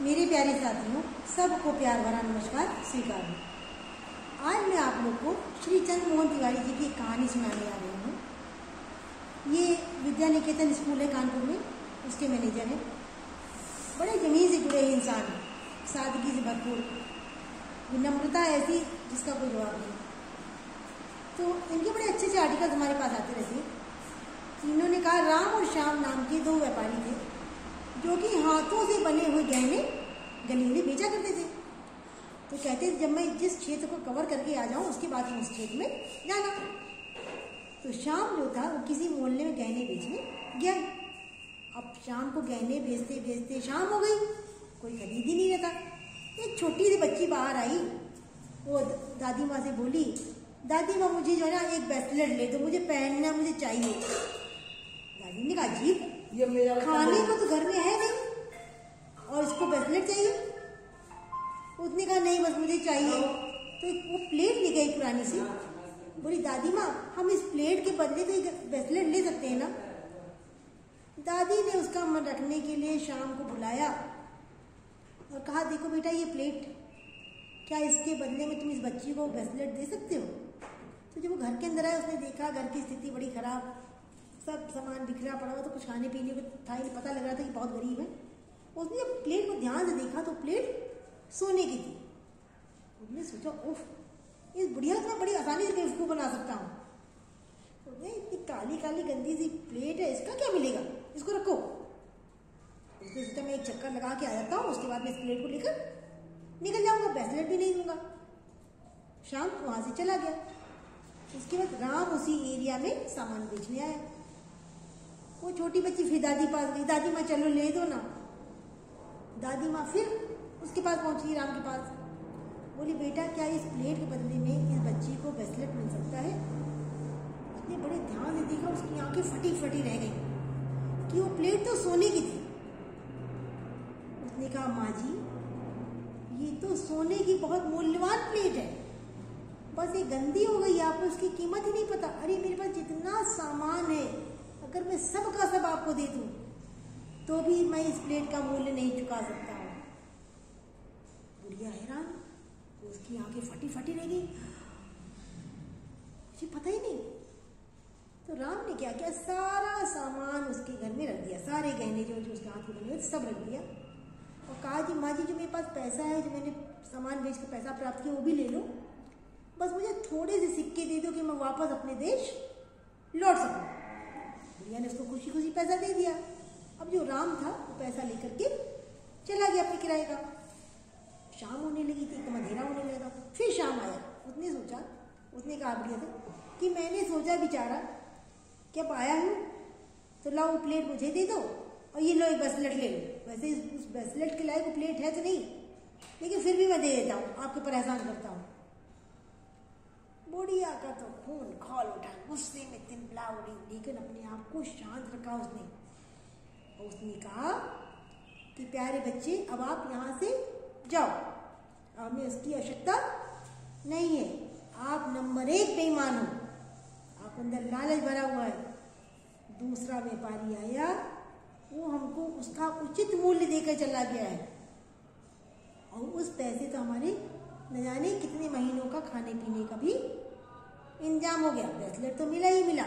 मेरे प्यारे साथियों, सबको प्यार भरा नमस्कार स्वीकार हो। आज मैं आप लोग को श्री चंद्र मोहन तिवारी जी की एक कहानी सुनाने जा रही हूँ। ये विद्या निकेतन स्कूल है कानपुर में, उसके मैनेजर हैं। बड़े जमीन से जुड़े इंसान हैं, सादगी से भरपूर, विनम्रता ऐसी जिसका कोई जवाब नहीं। तो इनके बड़े अच्छे आर्टिकल्स हमारे पास आते रहते हैं। इन्होंने कहा राम और श्याम नाम के दो व्यापारी थे जो कि हाथों से बने हुए गहने गली में बेचा करते थे। तो कहते थे जब मैं जिस क्षेत्र को कवर करके आ जाऊं उसके बाद उस क्षेत्र में जाना। तो श्याम जो था वो किसी मोहल्ले में गहने बेचने गया। अब शाम को गहने बेचते बेचते शाम हो गई, कोई खरीद ही नहीं रहता। एक छोटी सी बच्ची बाहर आई, वो दादी माँ से बोली, दादी माँ मुझे जो है ना एक ब्रेसलेट ले दो, मुझे पहनना, मुझे चाहिए। दादी ने कहा अजीब, ये मेरा खाने को तो घर में है नहीं और इसको ब्रेसलेट चाहिए। उसने कहा नहीं बस मुझे चाहिए। तो वो प्लेट ले गई पुरानी सी, बोली दादी माँ हम इस प्लेट के बदले तो एक ब्रेसलेट ले सकते हैं ना। दादी ने उसका मन रखने के लिए शाम को बुलाया और कहा देखो बेटा ये प्लेट, क्या इसके बदले में तुम इस बच्ची को ब्रेसलेट दे सकते हो। तो जब वो घर के अंदर आया उसने देखा घर की स्थिति बड़ी खराब, सब सामान बिखरा पड़ा हुआ, तो कुछ खाने पीने को था ही, पता लग रहा था कि बहुत गरीब है। उसने जब प्लेट को ध्यान से देखा तो प्लेट सोने की थी। उसने सोचा उफ, इस बुढ़िया से मैं बड़ी आसानी से बेवकूफ बना सकता हूँ। उसने इतनी काली काली गंदी सी प्लेट है, इसका क्या मिलेगा, इसको रखो। उसने सोचा मैं एक चक्कर लगा के आ जाता हूँ, उसके बाद मैं इस प्लेट को लेकर निकल जाऊंगा, ब्रेसलेट भी नहीं दूंगा। शाम वहां से चला गया। उसके बाद राम उसी एरिया में सामान बेचने आया। वो छोटी बच्ची फिर दादी पास गई, दादी माँ चलो ले दो ना। दादी माँ फिर उसके पास पहुंची, राम के पास। बोली बेटा क्या इस प्लेट के बदले में इस बच्ची को ब्रेसलेट मिल सकता है। उसने बड़े ध्यान से देखा, उसकी आंखें फटी फटी रह गई कि वो प्लेट तो सोने की थी। उसने कहा माँ जी ये तो सोने की बहुत मूल्यवान प्लेट है, बस ये गंदी हो गई, आपको उसकी कीमत ही नहीं पता। अरे मेरे पास जितना सामान है अगर मैं सब का सब आपको दे दूं तो भी मैं इस प्लेट का मूल्य नहीं चुका सकता हूं। बुढ़िया हैरान, उसकी आंखें फटी फटी रह गई, मुझे पता ही नहीं। तो राम ने क्या किया, सारा सामान उसके घर में रख दिया, सारे गहने जो उसके हाथ में बने हुए सब रख दिया और कहा जी माँ जी जो मेरे पास पैसा है, जो मैंने सामान बेच कर पैसा प्राप्त किया वो भी ले लो, बस मुझे थोड़े से सिक्के दे दो कि मैं वापस अपने देश लौट सकूं। बुढ़िया ने उसको खुशी खुशी पैसा दे दिया। अब जो राम था वो पैसा लेकर के चला गया अपने किराए का। शाम होने लगी थी, एकदम अंधेरा होने लगा। फिर शाम आया, उसने सोचा, उसने कहा बुढ़िया से कि मैंने सोचा बिचारा कि अब आया हूँ तो लाओ प्लेट मुझे दे दो और ये लो एक ब्रेसलेट ले लो। वैसे उस ब्रेसलेट के लायक वो प्लेट है तो नहीं, लेकिन फिर भी मैं दे देता हूँ, आपके ऊपर एहसान करता हूँ। बुढ़िया का तो खून खौल उठा, गुस्से में तिलमिला उड़ी, लेकिन अपने आप को शांत रखा उसने। और उसने कहा कि प्यारे बच्चे अब आप यहाँ से जाओ, हमें उसकी आवश्यकता नहीं है। आप नंबर 1 बेईमान हो, आप अंदर लालच भरा हुआ है। दूसरा व्यापारी आया, वो हमको उसका उचित मूल्य देकर चला गया है और उस पैसे तो हमारे न जाने कितने महीनों का खाने पीने का भी इंतजाम हो गया। ब्रेसलेट तो मिला ही मिला।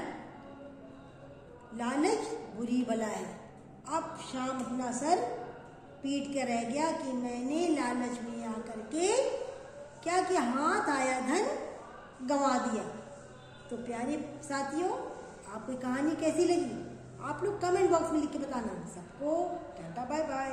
लालच बुरी बला है। अब शाम अपना सर पीट के रह गया कि मैंने लालच में आकर के क्या किया, हाथ आया धन गंवा दिया। तो प्यारे साथियों, आपको कहानी कैसी लगी आप लोग कमेंट बॉक्स में लिख के बताना। सबको टाटा बाय बाय।